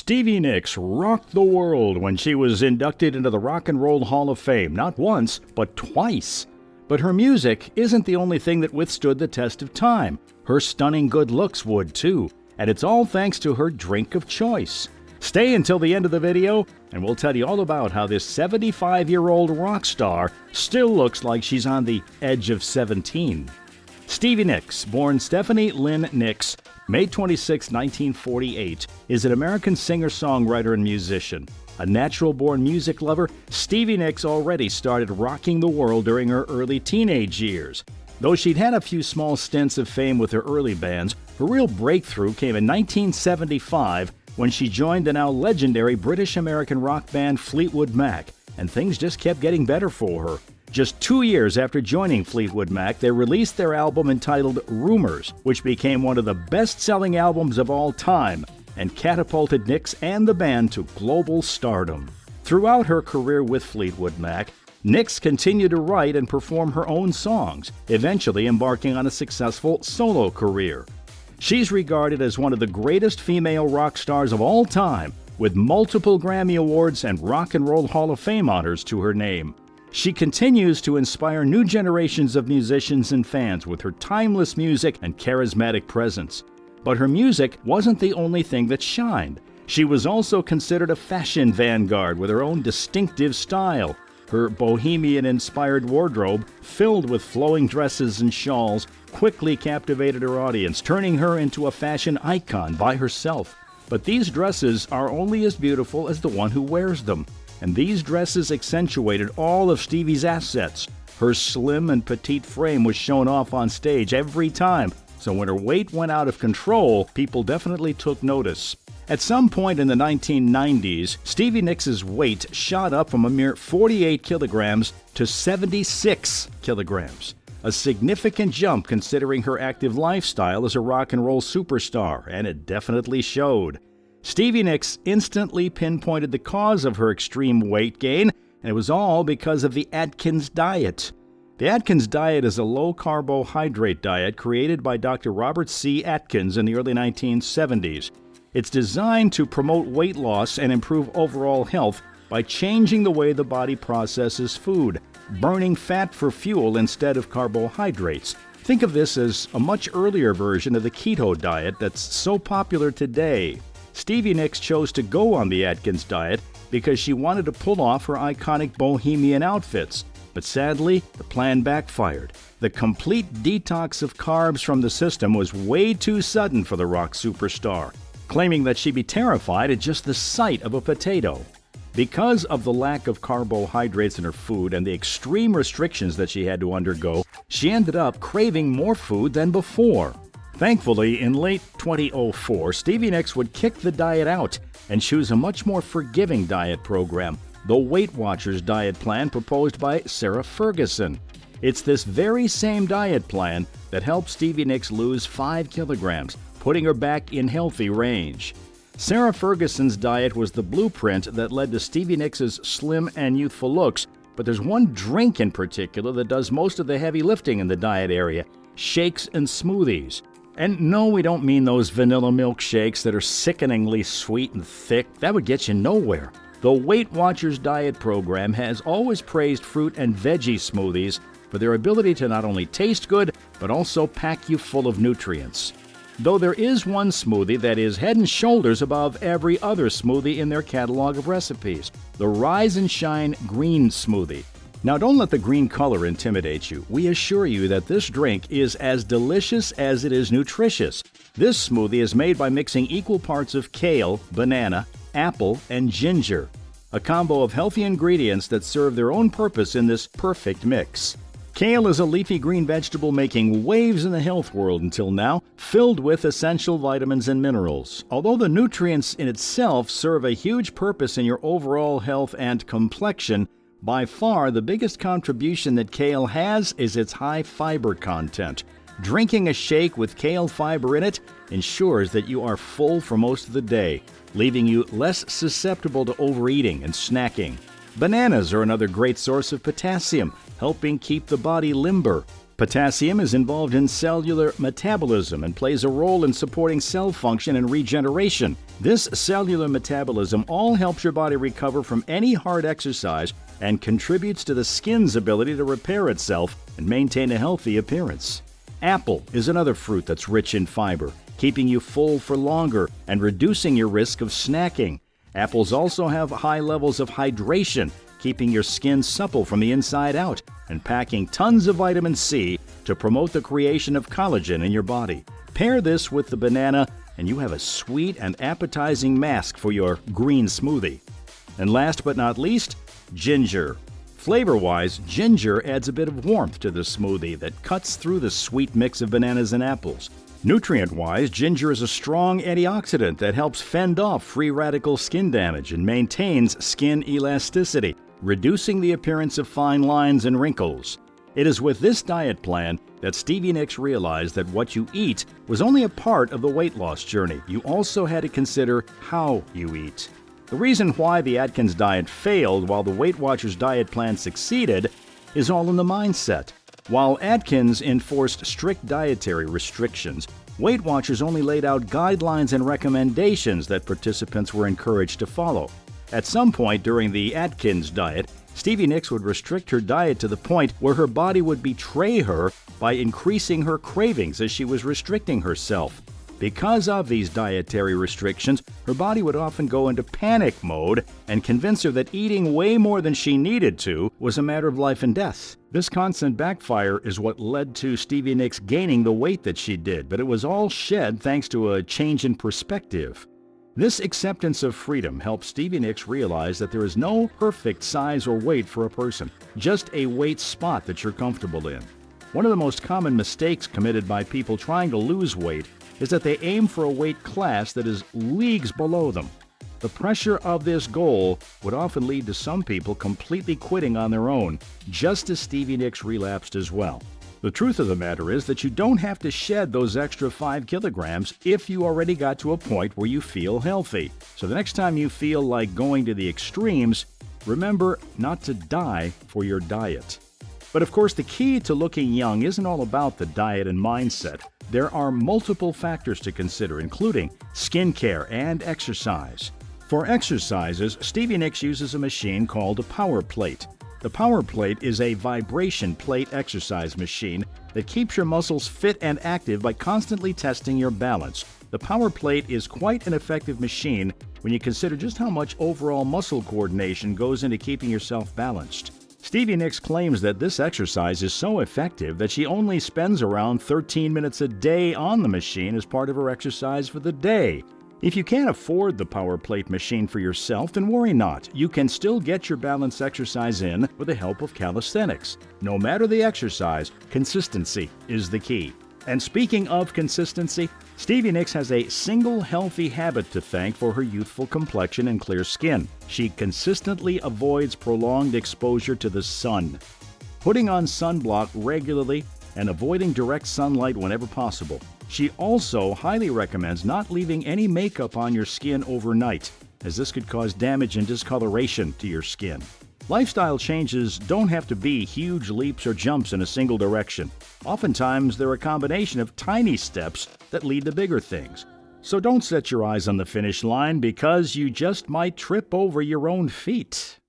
Stevie Nicks rocked the world when she was inducted into the Rock and Roll Hall of Fame, not once, but twice. But her music isn't the only thing that withstood the test of time. Her stunning good looks would too, and it's all thanks to her drink of choice. Stay until the end of the video, and we'll tell you all about how this 75-year-old rock star still looks like she's on the edge of 17. Stevie Nicks, born Stephanie Lynn Nicks, May 26, 1948, is an American singer-songwriter and musician. A natural-born music lover, Stevie Nicks already started rocking the world during her early teenage years. Though she'd had a few small stints of fame with her early bands, her real breakthrough came in 1975 when she joined the now legendary British-American rock band Fleetwood Mac, and things just kept getting better for her. Just 2 years after joining Fleetwood Mac, they released their album entitled Rumors, which became one of the best-selling albums of all time and catapulted Nicks and the band to global stardom. Throughout her career with Fleetwood Mac, Nicks continued to write and perform her own songs, eventually embarking on a successful solo career. She's regarded as one of the greatest female rock stars of all time, with multiple Grammy Awards and Rock and Roll Hall of Fame honors to her name. She continues to inspire new generations of musicians and fans with her timeless music and charismatic presence. But her music wasn't the only thing that shined. She was also considered a fashion vanguard with her own distinctive style. Her bohemian-inspired wardrobe, filled with flowing dresses and shawls, quickly captivated her audience, turning her into a fashion icon by herself. But these dresses are only as beautiful as the one who wears them. And these dresses accentuated all of Stevie's assets. Her slim and petite frame was shown off on stage every time, so when her weight went out of control, people definitely took notice. At some point in the 1990s, Stevie Nicks' weight shot up from a mere 48 kilograms to 76 kilograms. A significant jump considering her active lifestyle as a rock and roll superstar, and it definitely showed. Stevie Nicks instantly pinpointed the cause of her extreme weight gain, and it was all because of the Atkins diet. The Atkins diet is a low-carbohydrate diet created by Dr. Robert C. Atkins in the early 1970s. It's designed to promote weight loss and improve overall health by changing the way the body processes food, burning fat for fuel instead of carbohydrates. Think of this as a much earlier version of the keto diet that's so popular today. Stevie Nicks chose to go on the Atkins diet because she wanted to pull off her iconic bohemian outfits. But sadly, the plan backfired. The complete detox of carbs from the system was way too sudden for the rock superstar, claiming that she'd be terrified at just the sight of a potato. Because of the lack of carbohydrates in her food and the extreme restrictions that she had to undergo, she ended up craving more food than before. Thankfully, in late 2004, Stevie Nicks would kick the diet out and choose a much more forgiving diet program, the Weight Watchers diet plan proposed by Sarah Ferguson. It's this very same diet plan that helped Stevie Nicks lose 5 kilograms, putting her back in healthy range. Sarah Ferguson's diet was the blueprint that led to Stevie Nicks' slim and youthful looks, but there's one drink in particular that does most of the heavy lifting in the diet area: shakes and smoothies. And no, we don't mean those vanilla milkshakes that are sickeningly sweet and thick. That would get you nowhere. The Weight Watchers diet program has always praised fruit and veggie smoothies for their ability to not only taste good, but also pack you full of nutrients. Though there is one smoothie that is head and shoulders above every other smoothie in their catalog of recipes: the Rise and Shine Green Smoothie. Now, don't let the green color intimidate you. We assure you that this drink is as delicious as it is nutritious. This smoothie is made by mixing equal parts of kale, banana, apple, and ginger, a combo of healthy ingredients that serve their own purpose in this perfect mix. Kale is a leafy green vegetable making waves in the health world until now, filled with essential vitamins and minerals. Although the nutrients in itself serve a huge purpose in your overall health and complexion, by far the biggest contribution that kale has is its high fiber content. Drinking a shake with kale fiber in it ensures that you are full for most of the day, leaving you less susceptible to overeating and snacking. Bananas are another great source of potassium, helping keep the body limber. Potassium is involved in cellular metabolism and plays a role in supporting cell function and regeneration. This cellular metabolism all helps your body recover from any hard exercise and contributes to the skin's ability to repair itself and maintain a healthy appearance. Apple is another fruit that's rich in fiber, keeping you full for longer and reducing your risk of snacking. Apples also have high levels of hydration, keeping your skin supple from the inside out and packing tons of vitamin C to promote the creation of collagen in your body. Pair this with the banana and you have a sweet and appetizing mask for your green smoothie. And last but not least, ginger. Flavor-wise, ginger adds a bit of warmth to the smoothie that cuts through the sweet mix of bananas and apples. Nutrient-wise, ginger is a strong antioxidant that helps fend off free radical skin damage and maintains skin elasticity, reducing the appearance of fine lines and wrinkles. It is with this diet plan that Stevie Nicks realized that what you eat was only a part of the weight loss journey. You also had to consider how you eat. The reason why the Atkins diet failed while the Weight Watchers diet plan succeeded is all in the mindset. While Atkins enforced strict dietary restrictions, Weight Watchers only laid out guidelines and recommendations that participants were encouraged to follow. At some point during the Atkins diet, Stevie Nicks would restrict her diet to the point where her body would betray her by increasing her cravings as she was restricting herself. Because of these dietary restrictions, her body would often go into panic mode and convince her that eating way more than she needed to was a matter of life and death. This constant backfire is what led to Stevie Nicks gaining the weight that she did, but it was all shed thanks to a change in perspective. This acceptance of freedom helped Stevie Nicks realize that there is no perfect size or weight for a person, just a weight spot that you're comfortable in. One of the most common mistakes committed by people trying to lose weight is that they aim for a weight class that is leagues below them. The pressure of this goal would often lead to some people completely quitting on their own, just as Stevie Nicks relapsed as well. The truth of the matter is that you don't have to shed those extra 5 kilograms if you already got to a point where you feel healthy. So the next time you feel like going to the extremes, remember not to die for your diet. But of course, the key to looking young isn't all about the diet and mindset. There are multiple factors to consider, including skincare and exercise. For exercises, Stevie Nicks uses a machine called a power plate. The power plate is a vibration plate exercise machine that keeps your muscles fit and active by constantly testing your balance. The power plate is quite an effective machine when you consider just how much overall muscle coordination goes into keeping yourself balanced. Stevie Nicks claims that this exercise is so effective that she only spends around 13 minutes a day on the machine as part of her exercise for the day. If you can't afford the power plate machine for yourself, then worry not. You can still get your balance exercise in with the help of calisthenics. No matter the exercise, consistency is the key. And speaking of consistency, Stevie Nicks has a single healthy habit to thank for her youthful complexion and clear skin. She consistently avoids prolonged exposure to the sun. Putting on sunblock regularly and avoiding direct sunlight whenever possible. She also highly recommends not leaving any makeup on your skin overnight, as this could cause damage and discoloration to your skin. Lifestyle changes don't have to be huge leaps or jumps in a single direction. Oftentimes, they're a combination of tiny steps that lead to bigger things. So don't set your eyes on the finish line because you just might trip over your own feet.